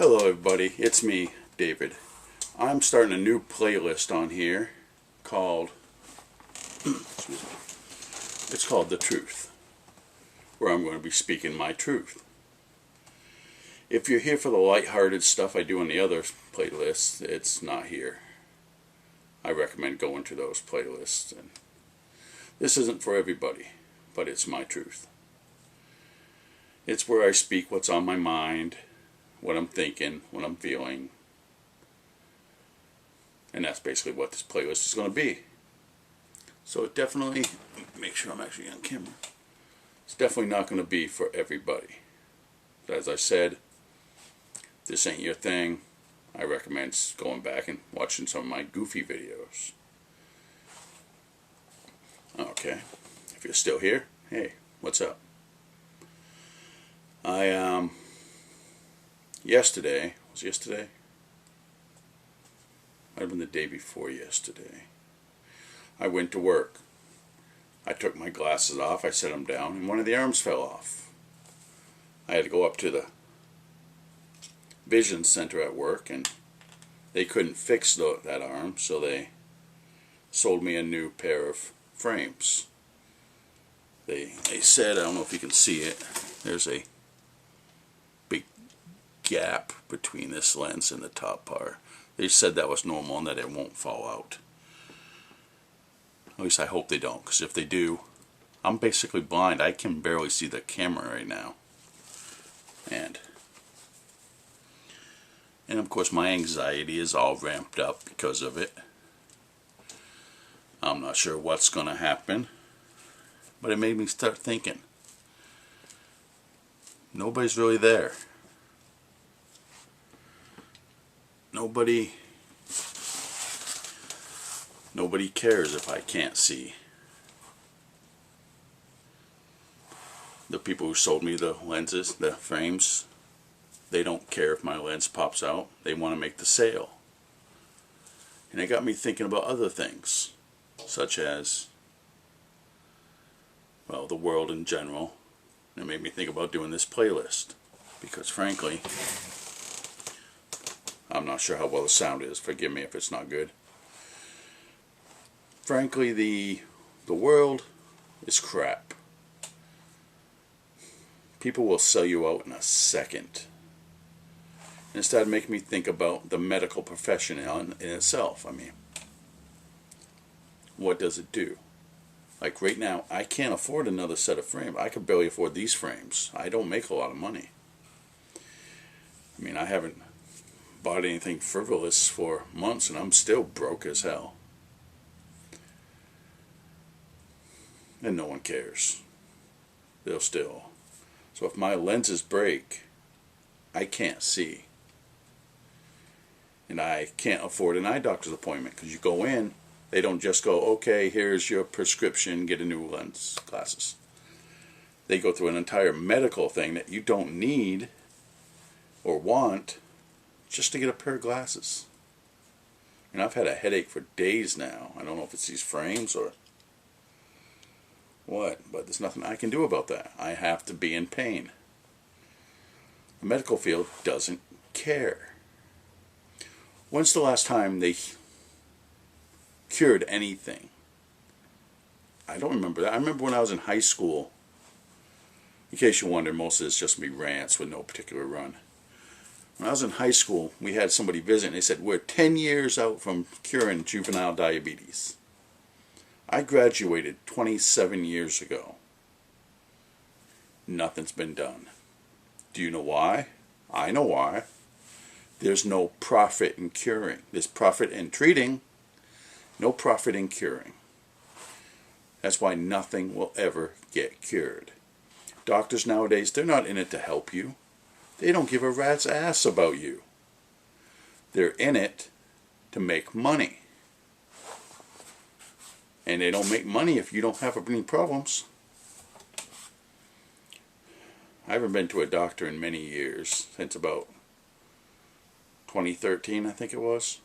Hello everybody, it's me, David. I'm starting a new playlist on here called, excuse me, it's called The Truth, where I'm going to be speaking my truth. If you're here for the lighthearted stuff I do on the other playlists, it's not here. I recommend going to those playlists. And this isn't for everybody, but it's my truth. It's where I speak what's on my mind, what I'm thinking, what I'm feeling. And that's basically what this playlist is going to be. So it definitely, make sure I'm actually on camera. It's definitely not going to be for everybody. But as I said, if this ain't your thing, I recommend going back and watching some of my goofy videos. Okay, if you're still here, hey, what's up? Yesterday, was it yesterday? Might have been the day before yesterday. I went to work. I took my glasses off, I set them down, and one of the arms fell off. I had to go up to the vision center at work, and they couldn't fix that arm, so they sold me a new pair of frames. They said, I don't know if you can see it, there's a big gap between this lens and the top part. They said that was normal and that it won't fall out. At least I hope they don't, because if they do, I'm basically blind. I can barely see the camera right now. And of course my anxiety is all ramped up because of it. I'm not sure what's going to happen, but it made me start thinking. Nobody's really there. Nobody cares if I can't see. The people who sold me the lenses, the frames, they don't care if my lens pops out. They want to make the sale. And it got me thinking about other things, such as, well, the world in general. It made me think about doing this playlist, because frankly, I'm not sure how well the sound is. Forgive me if it's not good. Frankly, the world is crap. People will sell you out in a second. And it started making me think about the medical profession in itself. I mean, what does it do? Like right now, I can't afford another set of frames. I could barely afford these frames. I don't make a lot of money. I mean, I haven't bought anything frivolous for months and I'm still broke as hell. And no one cares. They'll still. So if my lenses break, I can't see. And I can't afford an eye doctor's appointment, because you go in, they don't just go, okay, here's your prescription, get a new lens, glasses. They go through an entire medical thing that you don't need or want just to get a pair of glasses. And I've had a headache for days now. I don't know if it's these frames or what, but there's nothing I can do about that. I have to be in pain. The medical field doesn't care. When's the last time they cured anything? I don't remember that. I remember when I was in high school. In case you wonder, most of this just me rants with no particular run. When I was in high school, we had somebody visit and they said, we're 10 years out from curing juvenile diabetes. I graduated 27 years ago. Nothing's been done. Do you know why? I know why. There's no profit in curing. There's profit in treating, no profit in curing. That's why nothing will ever get cured. Doctors nowadays, they're not in it to help you. They don't give a rat's ass about you. They're in it to make money. And they don't make money if you don't have any problems. I haven't been to a doctor in many years, since about 2013, I think it was.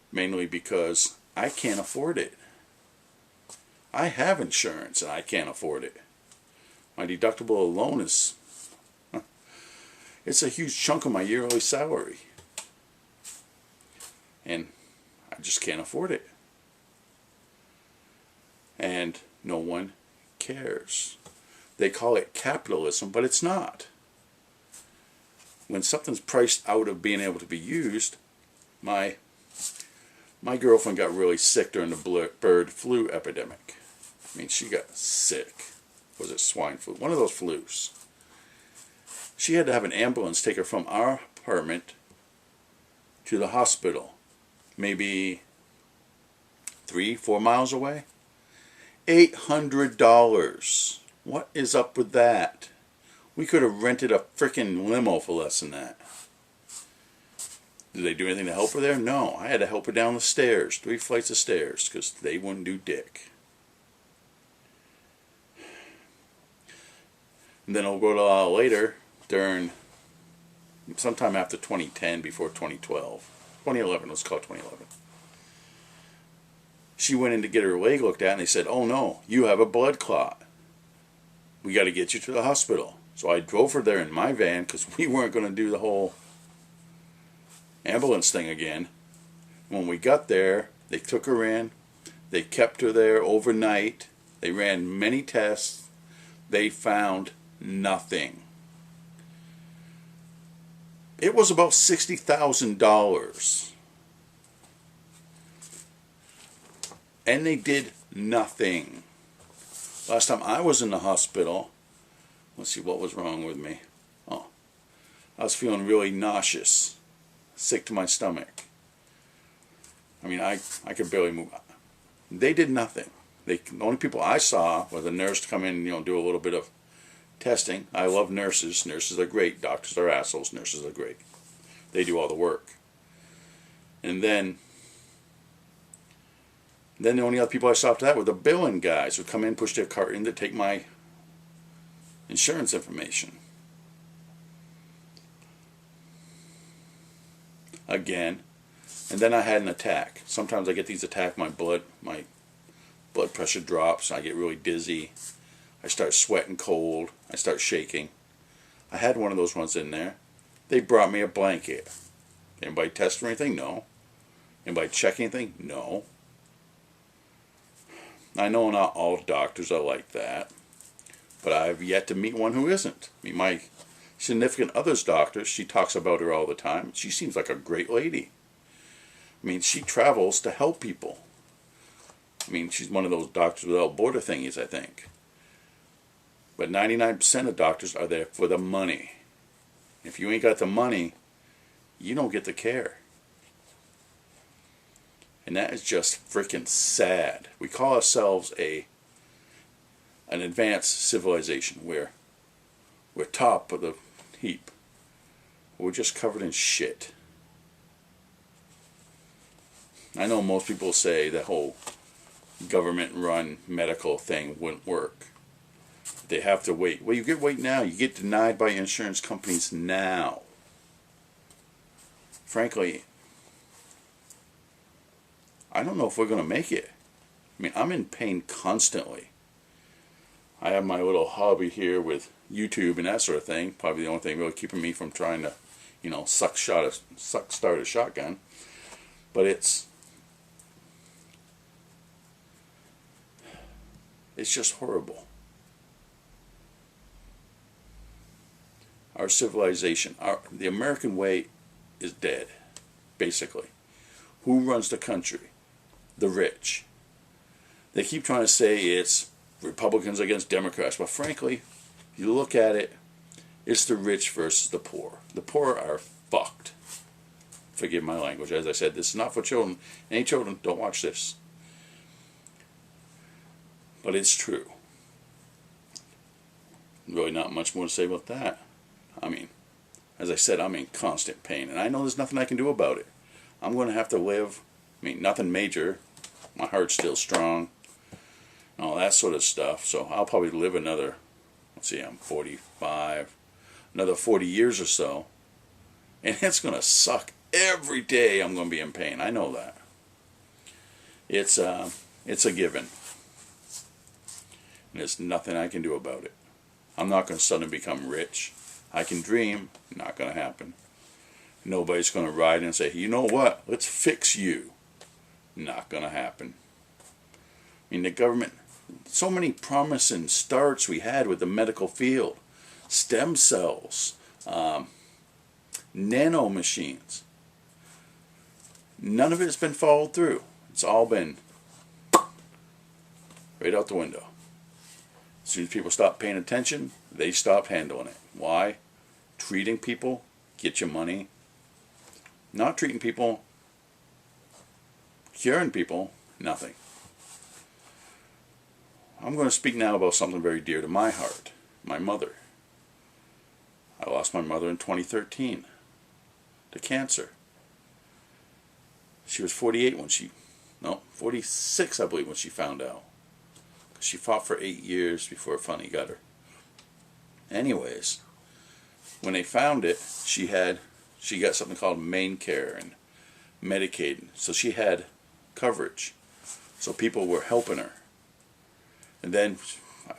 Mainly because I can't afford it. I have insurance and I can't afford it. My deductible alone is It's a huge chunk of my yearly salary. And I just can't afford it. And no one cares. They call it capitalism, but it's not. When something's priced out of being able to be used, my girlfriend got really sick during the bird flu epidemic. I mean, she got sick. Was it swine flu? One of those flus. She had to have an ambulance take her from our apartment to the hospital. Maybe 3-4 miles away. $800. What is up with that? We could have rented a freaking limo for less than that. Did they do anything to help her there? No. I had to help her down the stairs, 3 flights of stairs, because they wouldn't do dick. And then a little while later, during sometime after 2010, before 2012, 2011, let's call it 2011. She went in to get her leg looked at, and they said, "Oh no, you have a blood clot. We got to get you to the hospital." So I drove her there in my van because we weren't going to do the whole ambulance thing again. When we got there, they took her in. They kept her there overnight. They ran many tests. They found nothing. It was about $60,000. And they did nothing. Last time I was in the hospital, let's see what was wrong with me. Oh, I was feeling really nauseous, sick to my stomach. I mean, I could barely move. They did nothing. The only people I saw was a nurse to come in and do a little bit of testing. I love nurses. Nurses are great. Doctors are assholes. Nurses are great. They do all the work. And then the only other people I saw after that were the billing guys who come in, push their cart in to take my insurance information. Again. And then I had an attack. Sometimes I get these attacks, my blood pressure drops, I get really dizzy, I start sweating cold, I start shaking. I had one of those ones in there. They brought me a blanket. Anybody test for anything? No. Anybody check anything? No. I know not all doctors are like that, but I've yet to meet one who isn't. I mean, my significant other's doctor, she talks about her all the time. She seems like a great lady. I mean, she travels to help people. I mean, she's one of those doctors without border thingies, I think. But 99% of doctors are there for the money. If you ain't got the money, you don't get the care. And that is just freaking sad. We call ourselves an advanced civilization. We're top of the heap. We're just covered in shit. I know most people say that whole government-run medical thing wouldn't work. They have to wait. Well, you get wait now. You get denied by insurance companies now. Frankly, I don't know if we're going to make it. I mean, I'm in pain constantly. I have my little hobby here with YouTube and that sort of thing. Probably the only thing really keeping me from trying to, start a shotgun. But it's just horrible. Our civilization, the American way is dead, basically. Who runs the country? The rich. They keep trying to say it's Republicans against Democrats, but frankly, if you look at it, it's the rich versus the poor. The poor are fucked. Forgive my language. As I said, this is not for children. Any children, don't watch this. But it's true. Really not much more to say about that. I mean, as I said, I'm in constant pain, and I know there's nothing I can do about it. I'm going to have to live. I mean, nothing major. My heart's still strong, and all that sort of stuff. So I'll probably live another, let's see, I'm 45, another 40 years or so, and it's going to suck. Every day I'm going to be in pain. I know that. It's a given. And there's nothing I can do about it. I'm not going to suddenly become rich. I can dream, not going to happen. Nobody's going to ride in and say, you know what, let's fix you. Not going to happen. I mean, the government, so many promising starts we had with the medical field. Stem cells, nano machines. None of it has been followed through. It's all been right out the window. As soon as people stop paying attention, they stop handling it. Why? Treating people, get you money. Not treating people, curing people, nothing. I'm going to speak now about something very dear to my heart, my mother. I lost my mother in 2013 to cancer. She was 48 when she, no, 46 I believe when she found out. She fought for 8 years before it finally got her. Anyways, when they found it, she got something called MaineCare and Medicaid. So she had coverage. So people were helping her. And then,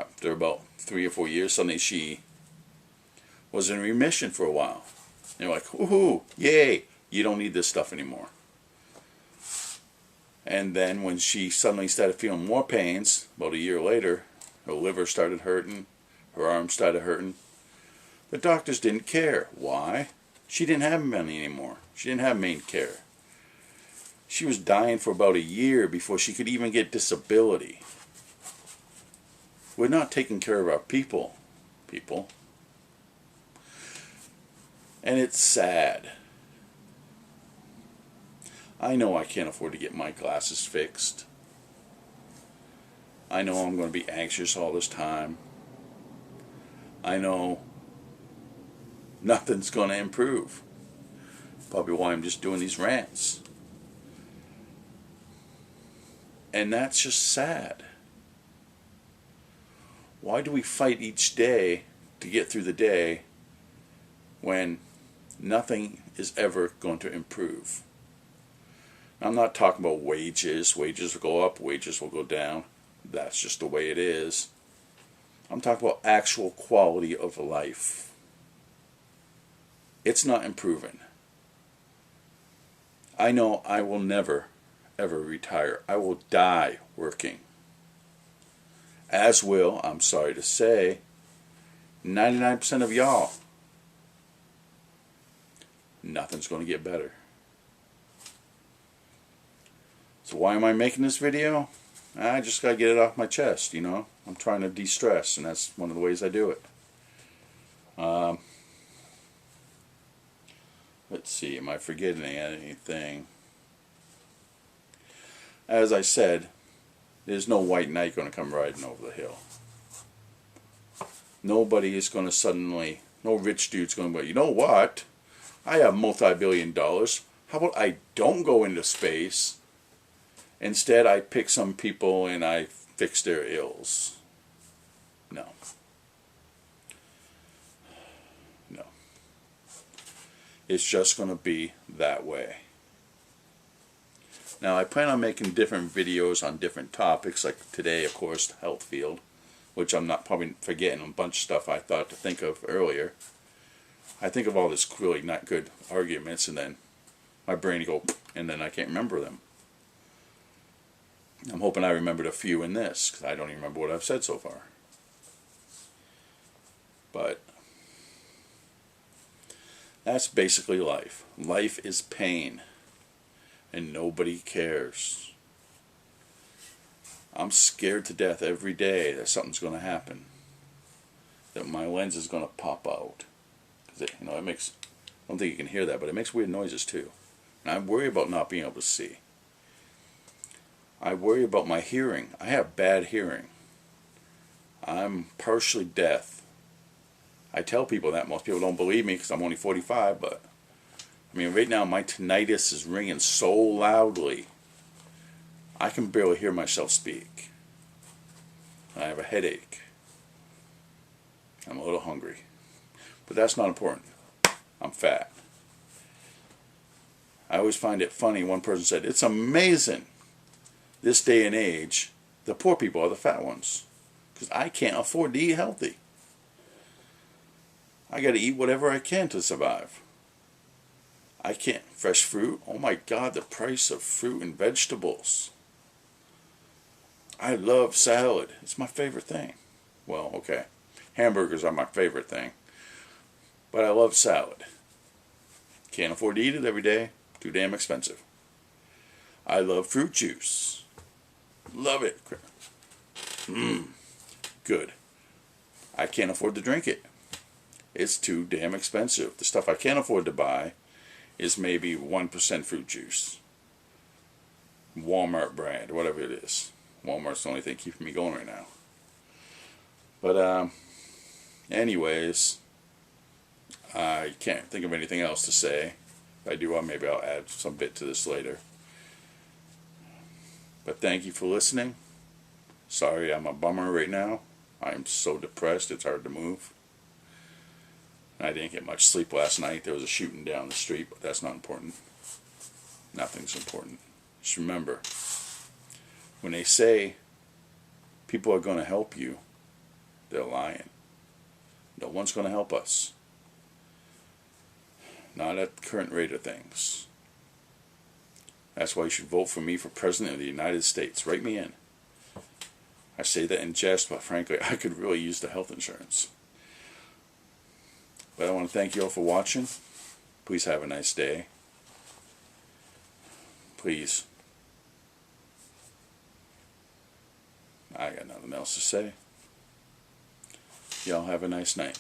after about 3 or 4 years, suddenly she was in remission for a while. And they're like, woohoo, yay, you don't need this stuff anymore. And then when she suddenly started feeling more pains, about a year later, her liver started hurting, her arm started hurting. The doctors didn't care. Why? She didn't have money anymore. She didn't have MaineCare. She was dying for about a year before she could even get disability. We're not taking care of our people. And it's sad. I know I can't afford to get my glasses fixed. I know I'm going to be anxious all this time. I know nothing's going to improve. Probably why I'm just doing these rants. And that's just sad. Why do we fight each day to get through the day when nothing is ever going to improve? I'm not talking about wages. Wages will go up, wages will go down. That's just the way it is. I'm talking about actual quality of life. It's not improving. I know I will never, ever retire. I will die working. As will, I'm sorry to say, 99% of y'all. Nothing's going to get better. So why am I making this video? I just got to get it off my chest, you know. I'm trying to de-stress, and that's one of the ways I do it. Let's see, am I forgetting anything? As I said, there's no white knight going to come riding over the hill. Nobody is going to suddenly, no rich dude's going to go, you know what? I have multi-billion dollars. How about I don't go into space? Instead, I pick some people and I fix their ills. No. No. It's just going to be that way. Now, I plan on making different videos on different topics, like today, of course, the health field, which I'm not probably forgetting a bunch of stuff I thought to think of earlier. I think of all this really not good arguments, and then my brain go, and then I can't remember them. I'm hoping I remembered a few in this, because I don't even remember what I've said so far. But that's basically life. Life is pain. And nobody cares. I'm scared to death every day that something's going to happen. That my lens is going to pop out. Because it makes, I don't think you can hear that, but it makes weird noises too. And I worry about not being able to see. I worry about my hearing. I have bad hearing. I'm partially deaf. I tell people that. Most people don't believe me because I'm only 45, but I mean, right now my tinnitus is ringing so loudly, I can barely hear myself speak. I have a headache. I'm a little hungry. But that's not important. I'm fat. I always find it funny, one person said, it's amazing, this day and age, the poor people are the fat ones. Because I can't afford to eat healthy. I got to eat whatever I can to survive. I can't. Fresh fruit? Oh my God, the price of fruit and vegetables. I love salad. It's my favorite thing. Well, okay. Hamburgers are my favorite thing. But I love salad. Can't afford to eat it every day. Too damn expensive. I love fruit juice. Love it. Good. I can't afford to drink it. It's too damn expensive. The stuff I can't afford to buy is maybe 1% fruit juice. Walmart brand, whatever it is. Walmart's the only thing keeping me going right now. But anyways, I can't think of anything else to say. If I do, maybe I'll add some bit to this later. But thank you for listening. Sorry I'm a bummer right now. I'm so depressed it's hard to move. I didn't get much sleep last night. There was a shooting down the street, but that's not important. Nothing's important. Just remember, when they say people are going to help you, they're lying. No one's going to help us. Not at the current rate of things. That's why you should vote for me for President of the United States. Write me in. I say that in jest, but frankly, I could really use the health insurance. But I want to thank you all for watching. Please have a nice day. Please. I got nothing else to say. Y'all have a nice night.